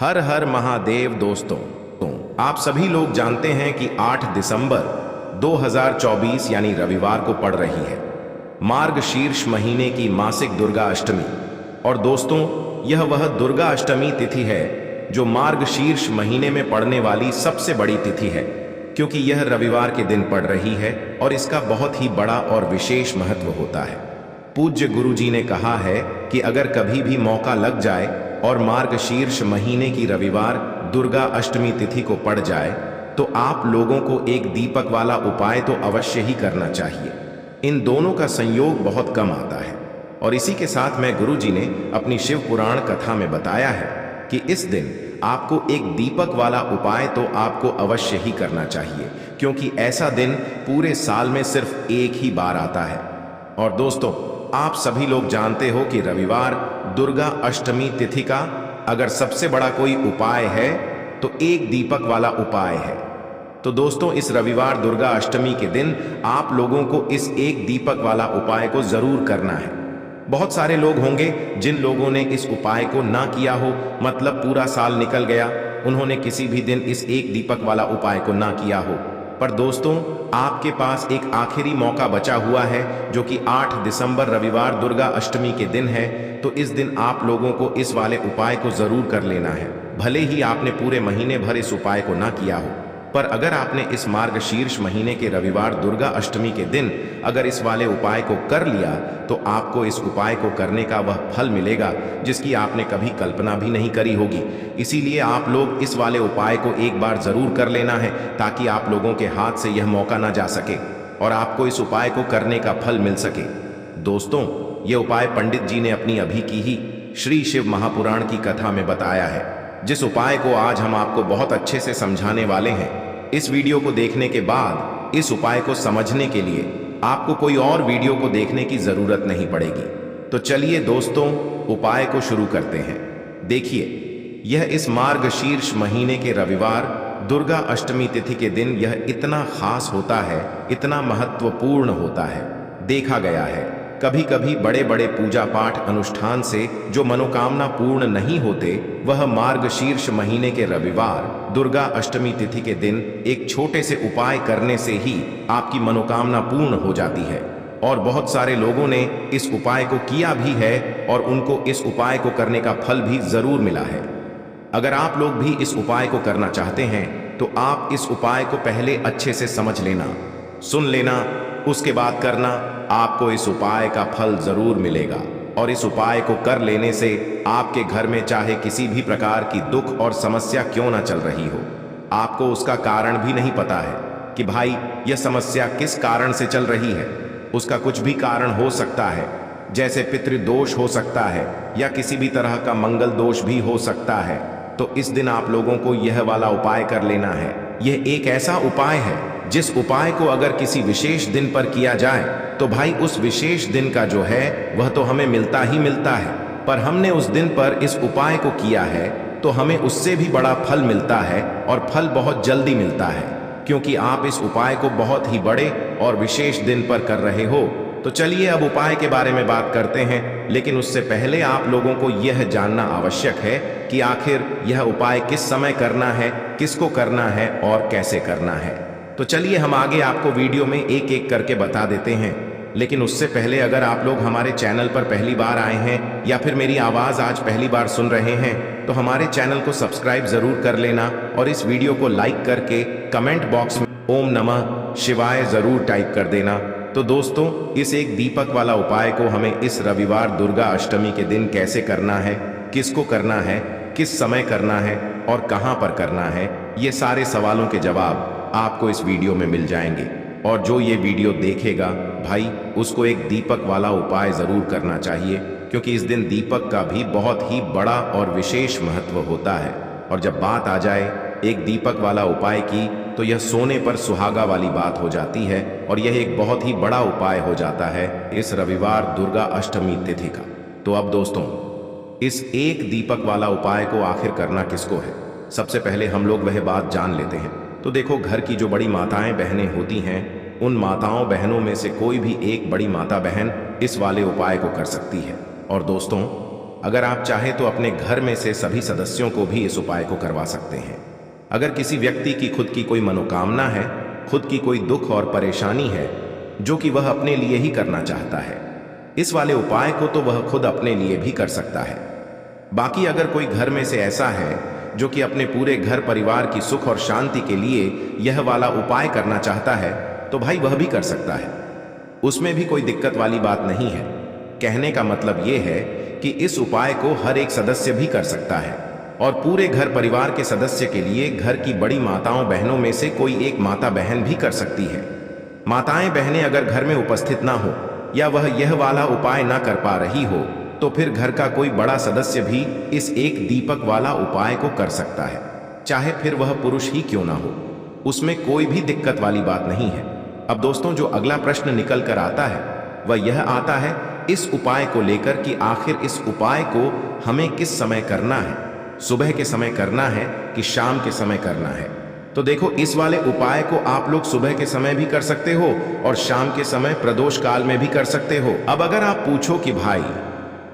हर हर महादेव दोस्तों, आप सभी लोग जानते हैं कि 8 दिसंबर 2024 यानी रविवार को पड़ रही है मार्गशीर्ष महीने की मासिक दुर्गा अष्टमी। और दोस्तों, यह वह दुर्गा अष्टमी तिथि है जो मार्गशीर्ष महीने में पड़ने वाली सबसे बड़ी तिथि है, क्योंकि यह रविवार के दिन पड़ रही है और इसका बहुत ही बड़ा और विशेष महत्व होता है। पूज्य गुरु जी ने कहा है कि अगर कभी भी मौका लग जाए और मार्गशीर्ष महीने की रविवार दुर्गा अष्टमी तिथि को पड़ जाए तो आप लोगों को एक दीपक वाला उपाय तो अवश्य ही करना चाहिए। इन दोनों का संयोग बहुत कम आता है और इसी के साथ में गुरु जी ने अपनी शिव पुराण कथा में बताया है कि इस दिन आपको एक दीपक वाला उपाय तो आपको अवश्य ही करना चाहिए, क्योंकि ऐसा दिन पूरे साल में सिर्फ एक ही बार आता है। और दोस्तों, आप सभी लोग जानते हो कि रविवार दुर्गा अष्टमी तिथि का अगर सबसे बड़ा कोई उपाय है तो एक दीपक वाला उपाय है। तो दोस्तों, इस रविवार दुर्गा अष्टमी के दिन आप लोगों को इस एक दीपक वाला उपाय को जरूर करना है। बहुत सारे लोग होंगे जिन लोगों ने इस उपाय को ना किया हो, मतलब पूरा साल निकल गया, उन्होंने किसी भी दिन इस एक दीपक वाला उपाय को ना किया हो। पर दोस्तों, आपके पास एक आखिरी मौका बचा हुआ है जो कि 8 दिसंबर रविवार दुर्गा अष्टमी के दिन है। तो इस दिन आप लोगों को इस वाले उपाय को जरूर कर लेना है, भले ही आपने पूरे महीने भर इस उपाय को ना किया हो। पर अगर आपने इस मार्गशीर्ष महीने के रविवार दुर्गा अष्टमी के दिन अगर इस वाले उपाय को कर लिया तो आपको इस उपाय को करने का वह फल मिलेगा जिसकी आपने कभी कल्पना भी नहीं करी होगी। इसीलिए आप लोग इस वाले उपाय को एक बार जरूर कर लेना है ताकि आप लोगों के हाथ से यह मौका ना जा सके और आपको इस उपाय को करने का फल मिल सके। दोस्तों, ये उपाय पंडित जी ने अपनी अभी की ही श्री शिव महापुराण की कथा में बताया है, जिस उपाय को आज हम आपको बहुत अच्छे से समझाने वाले हैं। इस वीडियो को देखने के बाद इस उपाय को समझने के लिए आपको कोई और वीडियो को देखने की जरूरत नहीं पड़ेगी। तो चलिए दोस्तों, उपाय को शुरू करते हैं। देखिए, यह इस मार्गशीर्ष महीने के रविवार दुर्गा अष्टमी तिथि के दिन यह इतना खास होता है, इतना महत्वपूर्ण होता है। देखा गया है कभी कभी बड़े बड़े पूजा पाठ अनुष्ठान से जो मनोकामना पूर्ण नहीं होते, वह मार्गशीर्ष महीने के रविवार दुर्गा अष्टमी तिथि के दिन एक छोटे से उपाय करने से ही आपकी मनोकामना पूर्ण हो जाती है। और बहुत सारे लोगों ने इस उपाय को किया भी है और उनको इस उपाय को करने का फल भी जरूर मिला है। अगर आप लोग भी इस उपाय को करना चाहते हैं तो आप इस उपाय को पहले अच्छे से समझ लेना, सुन लेना, उसके बाद करना। आपको इस उपाय का फल जरूर मिलेगा और इस उपाय को कर लेने से आपके घर में चाहे किसी भी प्रकार की दुख और समस्या क्यों ना चल रही हो, आपको उसका कारण भी नहीं पता है कि भाई यह समस्या किस कारण से चल रही है। उसका कुछ भी कारण हो सकता है, जैसे पितृदोष हो सकता है या किसी भी तरह का मंगल दोष भी हो सकता है। तो इस दिन आप लोगों को यह वाला उपाय कर लेना है। यह एक ऐसा उपाय है जिस उपाय को अगर किसी विशेष दिन पर किया जाए तो भाई उस विशेष दिन का जो है वह तो हमें मिलता ही मिलता है, पर हमने उस दिन पर इस उपाय को किया है तो हमें उससे भी बड़ा फल मिलता है और फल बहुत जल्दी मिलता है, क्योंकि आप इस उपाय को बहुत ही बड़े और विशेष दिन पर कर रहे हो। तो चलिए अब उपाय के बारे में बात करते हैं, लेकिन उससे पहले आप लोगों को यह जानना आवश्यक है कि आखिर यह उपाय किस समय करना है, किसको करना है और कैसे करना है। तो चलिए हम आगे आपको वीडियो में एक एक करके बता देते हैं। लेकिन उससे पहले अगर आप लोग हमारे चैनल पर पहली बार आए हैं या फिर मेरी आवाज़ आज पहली बार सुन रहे हैं तो हमारे चैनल को सब्सक्राइब जरूर कर लेना और इस वीडियो को लाइक करके कमेंट बॉक्स में ओम नमः शिवाय जरूर टाइप कर देना। तो दोस्तों, इस एक दीपक वाला उपाय को हमें इस रविवार दुर्गा अष्टमी के दिन कैसे करना है, किसको करना है, किस समय करना है और कहाँ पर करना है, ये सारे सवालों के जवाब आपको इस वीडियो में मिल जाएंगे। और जो ये वीडियो देखेगा भाई, उसको एक दीपक वाला उपाय जरूर करना चाहिए, क्योंकि इस दिन दीपक का भी बहुत ही बड़ा और विशेष महत्व होता है। और जब बात आ जाए एक दीपक वाला उपाय की तो यह सोने पर सुहागा वाली बात हो जाती है और यह एक बहुत ही बड़ा उपाय हो जाता है इस रविवार दुर्गा अष्टमी तिथि का। तो अब दोस्तों, इस एक दीपक वाला उपाय को आखिर करना किसको है, सबसे पहले हम लोग वह बात जान लेते हैं। तो देखो, घर की जो बड़ी माताएं बहनें होती हैं, उन माताओं बहनों में से कोई भी एक बड़ी माता बहन इस वाले उपाय को कर सकती है। और दोस्तों, अगर आप चाहें तो अपने घर में से सभी सदस्यों को भी इस उपाय को करवा सकते हैं। अगर किसी व्यक्ति की खुद की कोई मनोकामना है, खुद की कोई दुख और परेशानी है जो कि वह अपने लिए ही करना चाहता है, इस वाले उपाय को तो वह खुद अपने लिए भी कर सकता है। बाकी अगर कोई घर में से ऐसा है जो कि अपने पूरे घर परिवार की सुख और शांति के लिए यह वाला उपाय करना चाहता है, तो भाई वह भी कर सकता है। उसमें भी कोई दिक्कत वाली बात नहीं है। कहने का मतलब यह है कि इस उपाय को हर एक सदस्य भी कर सकता है और पूरे घर परिवार के सदस्य के लिए घर की बड़ी माताओं बहनों में से कोई एक माता बहन भी कर सकती है। माताएं बहनें अगर घर में उपस्थित ना हो या वह यह वाला उपाय ना कर पा रही हो, तो फिर घर का कोई बड़ा सदस्य भी इस एक दीपक वाला उपाय को कर सकता है, चाहे फिर वह पुरुष ही क्यों ना हो। उसमें कोई भी दिक्कत वाली बात नहीं है। अब दोस्तों, जो अगला प्रश्न निकल कर आता है वह यह आता है इस उपाय को लेकर कि आखिर इस उपाय को हमें किस समय करना है, सुबह के समय करना है कि शाम के समय करना है। तो देखो, इस वाले उपाय को आप लोग सुबह के समय भी कर सकते हो और शाम के समय प्रदोष काल में भी कर सकते हो। अब अगर आप पूछो कि भाई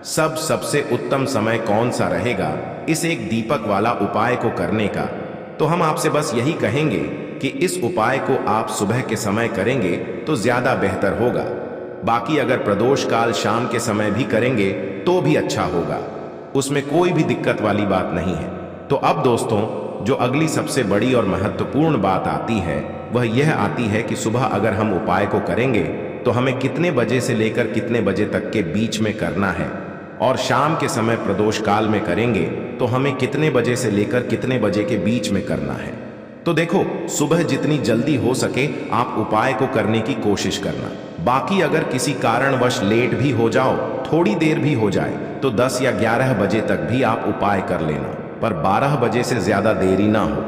सबसे उत्तम समय कौन सा रहेगा इस एक दीपक वाला उपाय को करने का, तो हम आपसे बस यही कहेंगे कि इस उपाय को आप सुबह के समय करेंगे तो ज्यादा बेहतर होगा। बाकी अगर प्रदोष काल शाम के समय भी करेंगे तो भी अच्छा होगा, उसमें कोई भी दिक्कत वाली बात नहीं है। तो अब दोस्तों, जो अगली सबसे बड़ी और महत्वपूर्ण बात आती है वह यह आती है कि सुबह अगर हम उपाय को करेंगे तो हमें कितने बजे से लेकर कितने बजे तक के बीच में करना है, और शाम के समय प्रदोष काल में करेंगे तो हमें कितने बजे से लेकर कितने बजे के बीच में करना है। तो देखो, सुबह जितनी जल्दी हो सके आप उपाय को करने की कोशिश करना। बाकी अगर किसी कारणवश लेट भी हो जाओ, थोड़ी देर भी हो जाए, तो 10 या 11 बजे तक भी आप उपाय कर लेना, पर 12 बजे से ज्यादा देरी ना हो,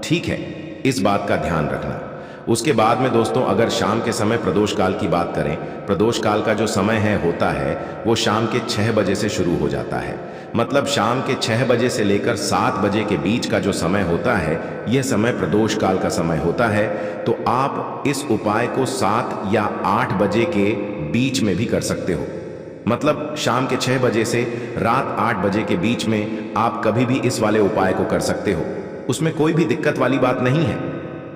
ठीक है? इस बात का ध्यान रखना। उसके बाद में दोस्तों, अगर शाम के समय प्रदोष काल की बात करें, प्रदोष काल का जो समय होता है वो शाम के 6 बजे से शुरू हो जाता है। मतलब शाम के 6 बजे से लेकर 7 बजे के बीच का जो समय होता है, यह समय प्रदोष काल का समय होता है। तो आप इस उपाय को 7 या 8 बजे के बीच में भी कर सकते हो। मतलब शाम के 6 बजे से रात 8 बजे के बीच में आप कभी भी इस वाले उपाय को कर सकते हो, उसमें कोई भी दिक्कत वाली बात नहीं है।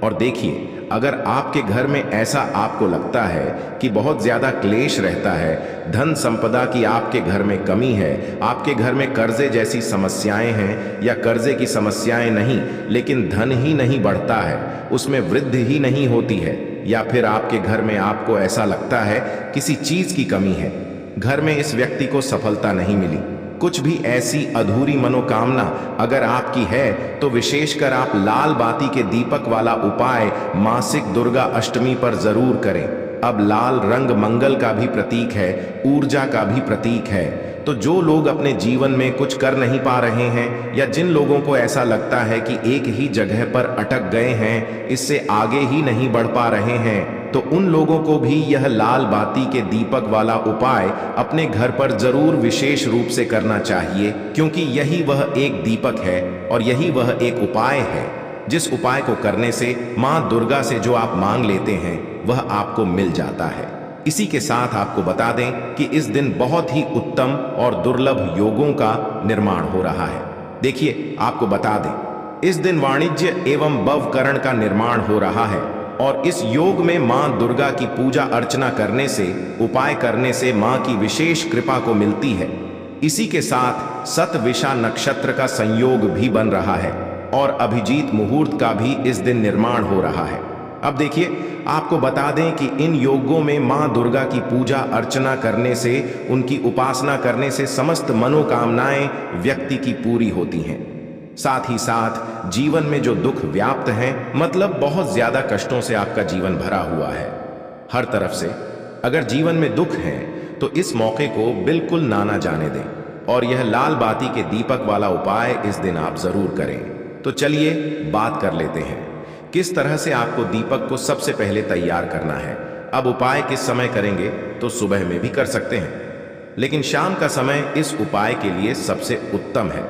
और देखिए, अगर आपके घर में ऐसा आपको लगता है कि बहुत ज्यादा क्लेश रहता है, धन संपदा की आपके घर में कमी है, आपके घर में कर्जे जैसी समस्याएं हैं, या कर्जे की समस्याएं नहीं लेकिन धन ही नहीं बढ़ता है, उसमें वृद्धि ही नहीं होती है, या फिर आपके घर में आपको ऐसा लगता है किसी चीज की कमी है, घर में इस व्यक्ति को सफलता नहीं मिली, कुछ भी ऐसी अधूरी मनोकामना अगर आपकी है, तो विशेषकर आप लाल बाती के दीपक वाला उपाय मासिक दुर्गा अष्टमी पर जरूर करें। अब लाल रंग मंगल का भी प्रतीक है, ऊर्जा का भी प्रतीक है। तो जो लोग अपने जीवन में कुछ कर नहीं पा रहे हैं, या जिन लोगों को ऐसा लगता है कि एक ही जगह पर अटक गए हैं, इससे आगे ही नहीं बढ़ पा रहे हैं, तो उन लोगों को भी यह लाल बाती के दीपक वाला उपाय अपने घर पर जरूर विशेष रूप से करना चाहिए, क्योंकि यही वह एक दीपक है और यही वह एक उपाय है जिस उपाय को करने से मां दुर्गा से जो आप मांग लेते हैं वह आपको मिल जाता है। इसी के साथ आपको बता दें कि इस दिन बहुत ही उत्तम और दुर्लभ योगों का निर्माण हो रहा है। देखिए, आपको बता दें, इस दिन वाणिज्य एवं भवकरण का निर्माण हो रहा है, और इस योग में मां दुर्गा की पूजा अर्चना करने से, उपाय करने से मां की विशेष कृपा को मिलती है। इसी के साथ सतविषा नक्षत्र का संयोग भी बन रहा है और अभिजीत मुहूर्त का भी इस दिन निर्माण हो रहा है। अब देखिए, आपको बता दें कि इन योगों में मां दुर्गा की पूजा अर्चना करने से, उनकी उपासना करने से समस्त मनोकामनाएं व्यक्ति की पूरी होती हैं। साथ ही साथ जीवन में जो दुख व्याप्त हैं, मतलब बहुत ज्यादा कष्टों से आपका जीवन भरा हुआ है हर तरफ से, अगर जीवन में दुख है तो इस मौके को बिल्कुल ना जाने दें, और यह लाल बाती के दीपक वाला उपाय इस दिन आप जरूर करें। तो चलिए बात कर लेते हैं किस तरह से आपको दीपक को सबसे पहले तैयार करना है। अब उपाय किस समय करेंगे, तो सुबह में भी कर सकते हैं, लेकिन शाम का समय इस उपाय के लिए सबसे उत्तम है।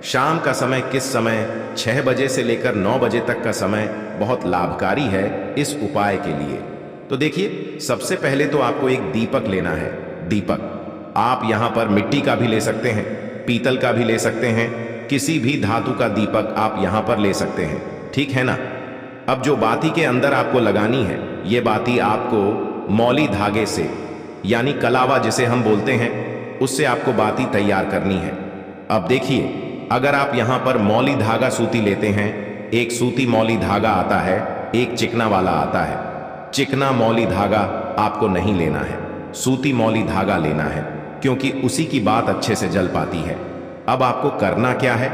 शाम का समय किस समय? 6 बजे से लेकर 9 बजे तक का समय बहुत लाभकारी है इस उपाय के लिए। तो देखिए, सबसे पहले तो आपको एक दीपक लेना है। दीपक आप यहां पर मिट्टी का भी ले सकते हैं, पीतल का भी ले सकते हैं, किसी भी धातु का दीपक आप यहां पर ले सकते हैं, ठीक है ना। अब जो बाती के अंदर आपको लगानी है, ये बाती आपको मौली धागे से यानी कलावा जिसे हम बोलते हैं, उससे आपको बाती तैयार करनी है। अब देखिए, अगर आप यहां पर मौली धागा सूती लेते हैं, एक सूती मौली धागा आता है, एक चिकना वाला आता है। चिकना मौली धागा आपको नहीं लेना है, सूती मौली धागा लेना है, क्योंकि उसी की बात अच्छे से जल पाती है। अब आपको करना क्या है,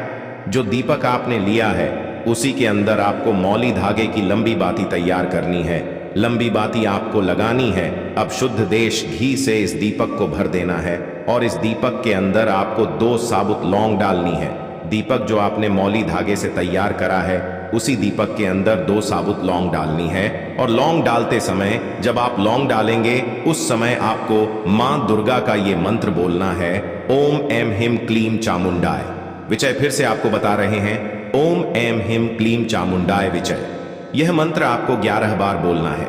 जो दीपक आपने लिया है उसी के अंदर आपको मौली धागे की लंबी बाती तैयार करनी है। लंबी बाती आपको लगानी है। अब शुद्ध देश घी से इस दीपक को भर देना है और इस दीपक के अंदर आपको 2 साबुत लौंग डालनी है। दीपक जो आपने मौली धागे से तैयार करा है, उसी दीपक के अंदर 2 साबुत लौंग डालनी है। और लौंग डालते समय, जब आप लौंग डालेंगे उस समय आपको मां दुर्गा का ये मंत्र बोलना है, ओम ऐं ह्रीं क्लीं चामुंडाय। विजय फिर से आपको बता रहे हैं, ओम ऐं ह्रीं क्लीं चामुंडाय विजय। यह मंत्र आपको 11 बार बोलना है।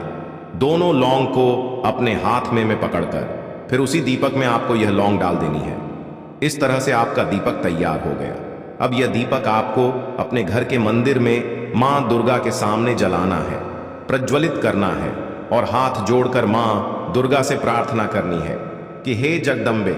दोनों लौंग को अपने हाथ में पकड़कर फिर उसी दीपक में आपको यह लौंग डाल देनी है। इस तरह से आपका दीपक तैयार हो गया। अब यह दीपक आपको अपने घर के मंदिर में मां दुर्गा के सामने जलाना है, प्रज्वलित करना है और हाथ जोड़कर मां दुर्गा से प्रार्थना करनी है कि हे जगदम्बे,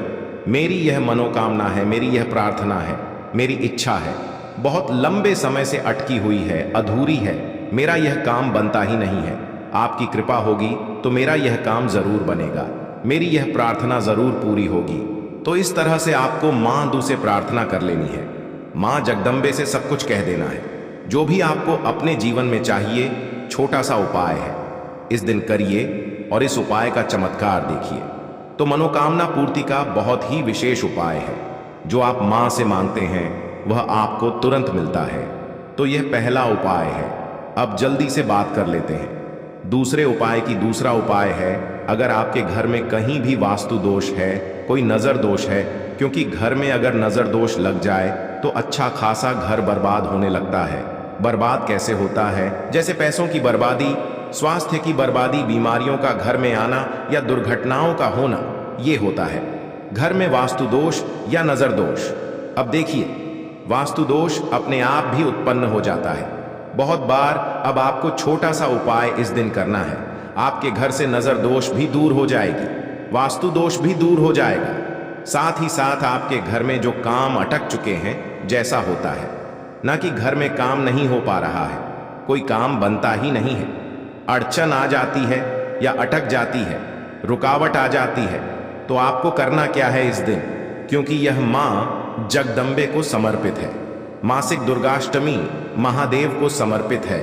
मेरी यह मनोकामना है, मेरी यह प्रार्थना है, मेरी इच्छा है, बहुत लंबे समय से अटकी हुई है, अधूरी है, मेरा यह काम बनता ही नहीं है। आपकी कृपा होगी तो मेरा यह काम जरूर बनेगा, मेरी यह प्रार्थना जरूर पूरी होगी। तो इस तरह से आपको मां दू से प्रार्थना कर लेनी है। मां जगदम्बे से सब कुछ कह देना है, जो भी आपको अपने जीवन में चाहिए। छोटा सा उपाय है, इस दिन करिए और इस उपाय का चमत्कार देखिए। तो मनोकामना पूर्ति का बहुत ही विशेष उपाय है। जो आप मां से मांगते हैं वह आपको तुरंत मिलता है। तो यह पहला उपाय है। अब जल्दी से बात कर लेते हैं दूसरे उपाय की। दूसरा उपाय है, अगर आपके घर में कहीं भी वास्तु दोष है, कोई नजर दोष है, क्योंकि घर में अगर नजर दोष लग जाए तो अच्छा खासा घर बर्बाद होने लगता है। बर्बाद कैसे होता है? जैसे पैसों की बर्बादी, स्वास्थ्य की बर्बादी, बीमारियों का घर में आना या दुर्घटनाओं का होना, ये होता है घर में वास्तु दोष या नजर दोष। अब देखिए, वास्तु दोष अपने आप भी उत्पन्न हो जाता है बहुत बार। अब आपको छोटा सा उपाय इस दिन करना है, आपके घर से नजर दोष भी दूर हो जाएगी, वास्तु दोष भी दूर हो जाएगा। साथ ही साथ आपके घर में जो काम अटक चुके हैं, जैसा होता है ना कि घर में काम नहीं हो पा रहा है, कोई काम बनता ही नहीं है, अड़चन आ जाती है या अटक जाती है, रुकावट आ जाती है, तो आपको करना क्या है इस दिन? क्योंकि यह मां जगदम्बे को समर्पित है, मासिक दुर्गाष्टमी महादेव को समर्पित है,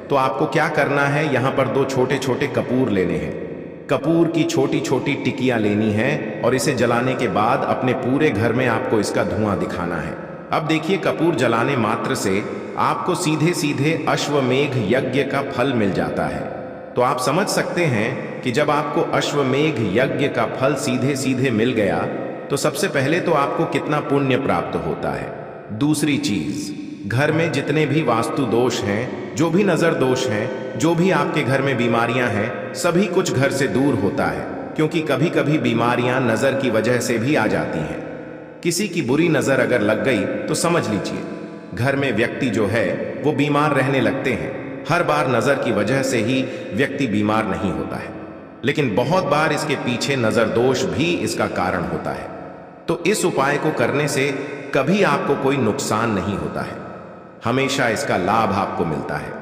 तो आपको क्या करना है? यहां पर 2 छोटे छोटे कपूर लेने हैं। कपूर की छोटी छोटी टिकियां लेनी है और इसे जलाने के बाद अपने पूरे घर में आपको इसका धुआं दिखाना है। अब देखिए, कपूर जलाने मात्र से आपको सीधे सीधे अश्वमेघ यज्ञ का फल मिल जाता है। तो आप समझ सकते हैं कि जब आपको अश्वमेघ यज्ञ का फल सीधे सीधे मिल गया तो सबसे पहले तो आपको कितना पुण्य प्राप्त होता है। दूसरी चीज, घर में जितने भी वास्तु दोष हैं, जो भी नजर दोष हैं, जो भी आपके घर में बीमारियां हैं, सभी कुछ घर से दूर होता है। क्योंकि कभी कभी बीमारियां नजर की वजह से भी आ जाती हैं। किसी की बुरी नजर अगर लग गई तो समझ लीजिए घर में व्यक्ति जो है वो बीमार रहने लगते हैं। हर बार नजर की वजह से ही व्यक्ति बीमार नहीं होता है, लेकिन बहुत बार इसके पीछे नजर दोष भी इसका कारण होता है। तो इस उपाय को करने से कभी आपको कोई नुकसान नहीं होता है, हमेशा इसका लाभ आपको मिलता है,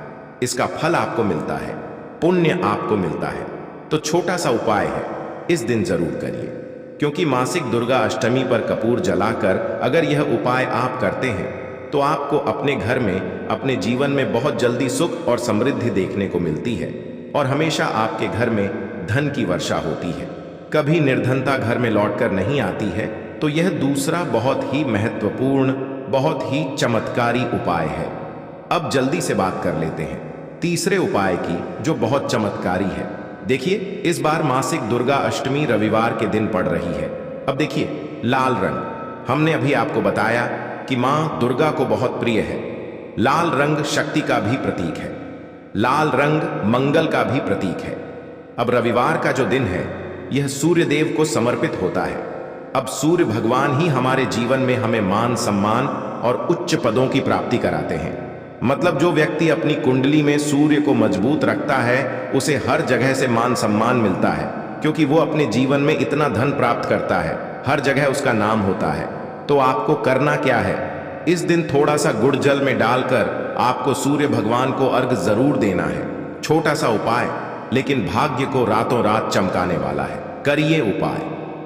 इसका फल आपको मिलता है, पुण्य आपको मिलता है। तो छोटा सा उपाय है, इस दिन जरूर करिए। क्योंकि मासिक दुर्गा अष्टमी पर कपूर जलाकर अगर यह उपाय आप करते हैं तो आपको अपने घर में, अपने जीवन में बहुत जल्दी सुख और समृद्धि देखने को मिलती है और हमेशा आपके घर में धन की वर्षा होती है। कभी निर्धनता घर में लौटकर नहीं आती है। तो यह दूसरा बहुत ही महत्वपूर्ण, बहुत ही चमत्कारी उपाय है। अब जल्दी से बात कर लेते हैं तीसरे उपाय की, जो बहुत चमत्कारी है। देखिए, इस बार मासिक दुर्गा अष्टमी रविवार के दिन पड़ रही है। अब देखिए, लाल रंग, हमने अभी आपको बताया कि मां दुर्गा को बहुत प्रिय है। लाल रंग शक्ति का भी प्रतीक है, लाल रंग मंगल का भी प्रतीक है। अब रविवार का जो दिन है यह सूर्य देव को समर्पित होता है। अब सूर्य भगवान ही हमारे जीवन में हमें मान सम्मान और उच्च पदों की प्राप्ति कराते हैं। मतलब जो व्यक्ति अपनी कुंडली में सूर्य को मजबूत रखता है उसे हर जगह से मान सम्मान मिलता है, क्योंकि वो अपने जीवन में इतना धन प्राप्त करता है, हर जगह उसका नाम होता है। तो आपको करना क्या है, इस दिन थोड़ा सा गुड़ जल में डालकर आपको सूर्य भगवान को अर्घ जरूर देना है। छोटा सा उपाय, लेकिन भाग्य को रातों रात चमकाने वाला है। करिए उपाय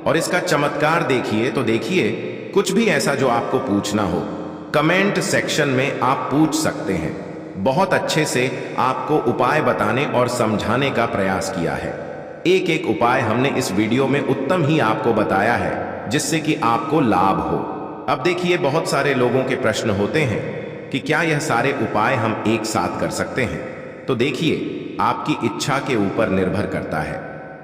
और इसका चमत्कार देखिए। तो देखिए, कुछ भी ऐसा जो आपको पूछना हो कमेंट सेक्शन में आप पूछ सकते हैं। बहुत अच्छे से आपको उपाय बताने और समझाने का प्रयास किया है। एक एक उपाय हमने इस वीडियो में उत्तम ही आपको बताया है, जिससे कि आपको लाभ हो। अब देखिए, बहुत सारे लोगों के प्रश्न होते हैं कि क्या यह सारे उपाय हम एक साथ कर सकते हैं। तो देखिए, आपकी इच्छा के ऊपर निर्भर करता है।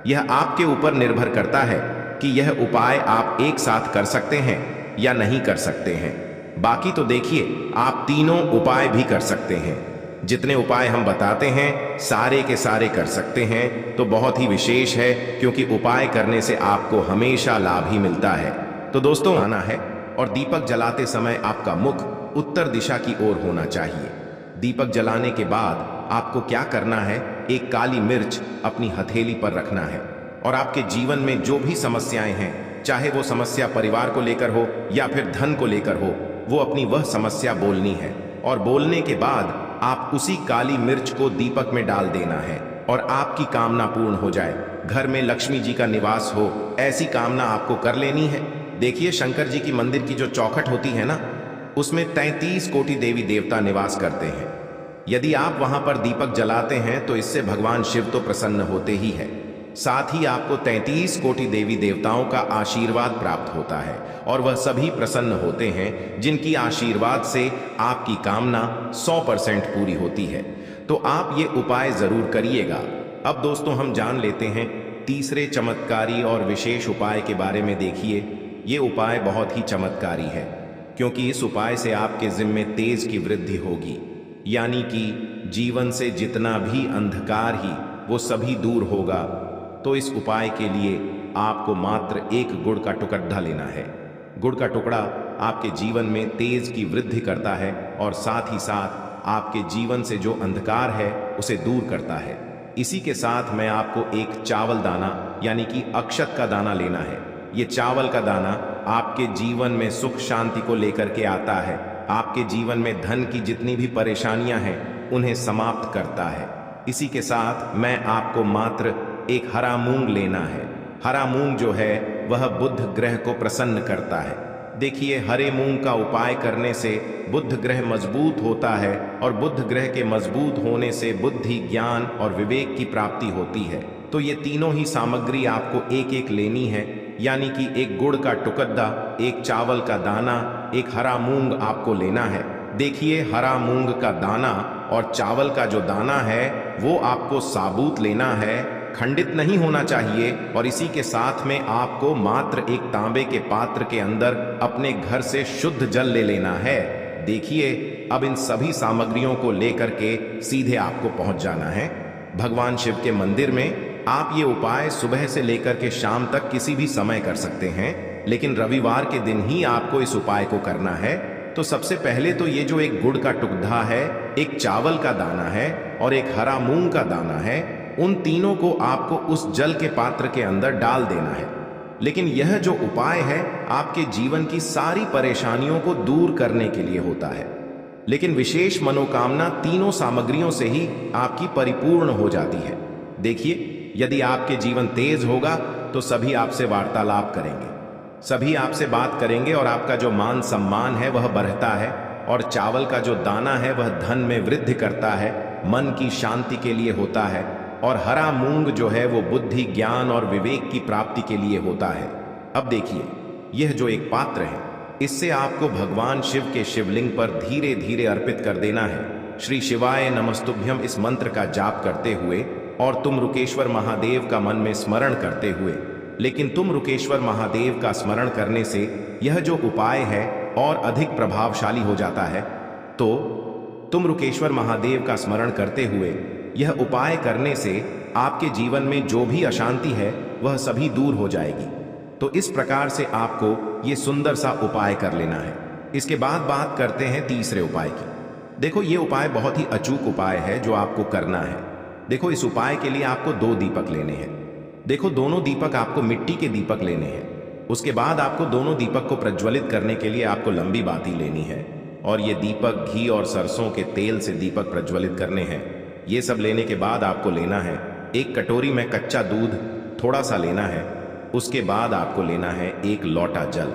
यह आपके ऊपर निर्भर करता है कि यह उपाय आप एक साथ कर सकते हैं या नहीं कर सकते हैं। बाकी तो देखिए, आप तीनों उपाय भी कर सकते हैं। जितने उपाय हम बताते हैं सारे के सारे कर सकते हैं, तो बहुत ही विशेष है, क्योंकि उपाय करने से आपको हमेशा लाभ ही मिलता है। तो दोस्तों, आना है और दीपक जलाते समय आपका मुख उत्तर दिशा की ओर होना चाहिए। दीपक जलाने के बाद आपको क्या करना है, एक काली मिर्च अपनी हथेली पर रखना है और आपके जीवन में जो भी समस्याएं हैं, चाहे वो समस्या परिवार को लेकर हो या फिर धन को लेकर हो, वो अपनी वह समस्या बोलनी है। और बोलने के बाद आप उसी काली मिर्च को दीपक में डाल देना है और आपकी कामना पूर्ण हो जाए। घर में लक्ष्मी जी का निवास हो, ऐसी कामना आपको कर लेनी है। देखिए, शंकर जी की मंदिर की जो चौखट होती है ना, उसमें 33 कोटि देवी देवता निवास करते हैं। यदि आप वहां पर दीपक जलाते हैं तो इससे भगवान शिव तो प्रसन्न होते ही है, साथ ही आपको 33 कोटि देवी देवताओं का आशीर्वाद प्राप्त होता है और वह सभी प्रसन्न होते हैं जिनकी आशीर्वाद से आपकी कामना 100% पूरी होती है। तो आप ये उपाय जरूर करिएगा। अब दोस्तों, हम जान लेते हैं तीसरे चमत्कारी और विशेष उपाय के बारे में। देखिए, ये उपाय बहुत ही चमत्कारी है, क्योंकि इस उपाय से आपके जिम्मे तेज की वृद्धि होगी, यानी कि जीवन से जितना भी अंधकार ही वो सभी दूर होगा। तो इस उपाय के लिए आपको मात्र एक गुड़ का टुकड़ा लेना है। गुड़ का टुकड़ा आपके जीवन में तेज की वृद्धि करता है और साथ ही साथ आपके जीवन से जो अंधकार है उसे दूर करता है। इसी के साथ मैं आपको एक चावल दाना यानी कि अक्षत का दाना लेना है। ये चावल का दाना आपके जीवन में सुख शांति को लेकर के आता है, आपके जीवन में धन की जितनी भी परेशानियां हैं उन्हें समाप्त करता है। इसी के साथ मैं आपको मात्र एक हरा मूंग लेना है। हरा मूंग जो है वह बुध ग्रह को प्रसन्न करता है। देखिए, हरे मूंग का उपाय करने से बुध ग्रह मजबूत होता है और बुध ग्रह के मजबूत होने से बुद्धि, ज्ञान और विवेक की प्राप्ति होती है। तो ये तीनों ही सामग्री आपको एक एक लेनी है, यानी कि एक गुड़ का टुकड़ा, एक चावल का दाना, एक हरा मूंग आपको लेना है। देखिए, हरा मूंग का दाना और चावल का जो दाना है वो आपको साबुत लेना है, खंडित नहीं होना चाहिए। और इसी के साथ में आपको मात्र एक तांबे के पात्र के अंदर अपने घर से शुद्ध जल ले लेना है। देखिए, अब इन सभी सामग्रियों को लेकर के सीधे आपको पहुंच जाना है भगवान शिव के मंदिर में। आप ये उपाय सुबह से लेकर के शाम तक किसी भी समय कर सकते हैं, लेकिन रविवार के दिन ही आपको इस उपाय को करना है। तो सबसे पहले तो ये जो एक गुड़ का टुकड़ा है, एक चावल का दाना है और एक हरा मूंग का दाना है, उन तीनों को आपको उस जल के पात्र के अंदर डाल देना है। लेकिन यह जो उपाय है आपके जीवन की सारी परेशानियों को दूर करने के लिए होता है, लेकिन विशेष मनोकामना तीनों सामग्रियों से ही आपकी परिपूर्ण हो जाती है। देखिए, यदि आपके जीवन तेज होगा तो सभी आपसे वार्तालाप करेंगे, सभी आपसे बात करेंगे और आपका जो मान सम्मान है वह बढ़ता है। और चावल का जो दाना है वह धन में वृद्धि करता है, मन की शांति के लिए होता है। और हरा मूंग जो है वो बुद्धि, ज्ञान और विवेक की प्राप्ति के लिए होता है। अब देखिए, यह जो एक पात्र है, इससे आपको भगवान शिव के शिवलिंग पर धीरे धीरे अर्पित कर देना है। श्री शिवाय नमस्तुभ्यम इस मंत्र का जाप करते हुए और तुम रुकेश्वर महादेव का मन में स्मरण करते हुए। लेकिन तुम रुकेश्वर महादेव का स्मरण करने से यह जो उपाय है और अधिक प्रभावशाली हो जाता है। तो तुम रुकेश्वर महादेव का स्मरण करते हुए यह उपाय करने से आपके जीवन में जो भी अशांति है वह सभी दूर हो जाएगी। तो इस प्रकार से आपको ये सुंदर सा उपाय कर लेना है। इसके बाद बात करते हैं तीसरे उपाय की। देखो, ये उपाय बहुत ही अचूक उपाय है जो आपको करना है। देखो, इस उपाय के लिए आपको 2 दीपक लेने हैं। देखो, दोनों दीपक आपको मिट्टी के दीपक लेने हैं। उसके बाद आपको दोनों दीपक को प्रज्वलित करने के लिए आपको लंबी बाती लेनी है और ये दीपक घी और सरसों के तेल से दीपक प्रज्वलित करने हैं। ये सब लेने के बाद आपको लेना है एक कटोरी में कच्चा दूध थोड़ा सा लेना है। उसके बाद आपको लेना है 1 लोटा जल।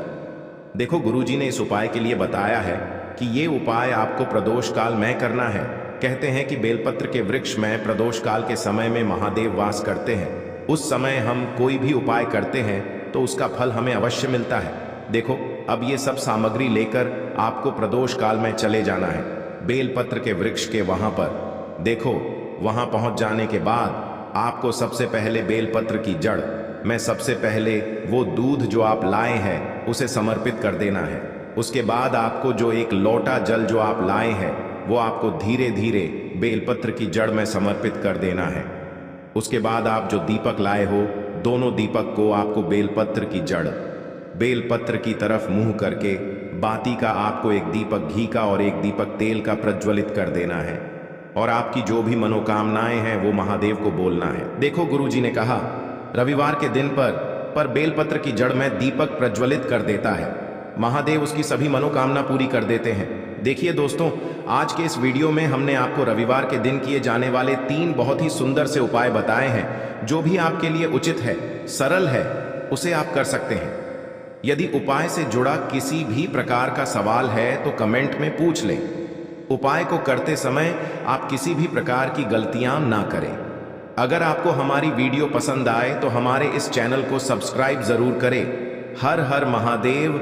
देखो, गुरुजी ने इस उपाय के लिए बताया है कि ये उपाय आपको प्रदोष काल में करना है। कहते हैं कि बेलपत्र के वृक्ष में प्रदोष काल के समय में महादेव वास करते हैं। उस समय हम कोई भी उपाय करते हैं तो उसका फल हमें अवश्य मिलता है। देखो, अब ये सब सामग्री लेकर आपको प्रदोष काल में चले जाना है बेलपत्र के वृक्ष के वहां पर। देखो, वहां पहुंच जाने के बाद आपको सबसे पहले बेलपत्र की जड़ में सबसे पहले वो दूध जो आप लाए हैं उसे समर्पित कर देना है। उसके बाद आपको जो 1 लोटा जल जो आप लाए हैं वो आपको धीरे धीरे बेलपत्र की जड़ में समर्पित कर देना है। उसके बाद आप जो दीपक लाए हो, दोनों दीपक को आपको बेलपत्र की जड़ बेलपत्र की तरफ मुंह करके बाती का आपको 1 दीपक घी का और 1 दीपक तेल का प्रज्वलित कर देना है और आपकी जो भी मनोकामनाएं हैं वो महादेव को बोलना है। देखो, गुरुजी ने कहा रविवार के दिन पर बेलपत्र की जड़ में दीपक प्रज्वलित कर देता है, महादेव उसकी सभी मनोकामना पूरी कर देते हैं। देखिए दोस्तों, आज के इस वीडियो में हमने आपको रविवार के दिन किए जाने वाले 3 बहुत ही सुंदर से उपाय बताए हैं। जो भी आपके लिए उचित है, सरल है, उसे आप कर सकते हैं। यदि उपाय से जुड़ा किसी भी प्रकार का सवाल है तो कमेंट में पूछ लें। उपाय को करते समय आप किसी भी प्रकार की गलतियां ना करें। अगर आपको हमारी वीडियो पसंद आए तो हमारे इस चैनल को सब्सक्राइब जरूर करें। हर हर महादेव।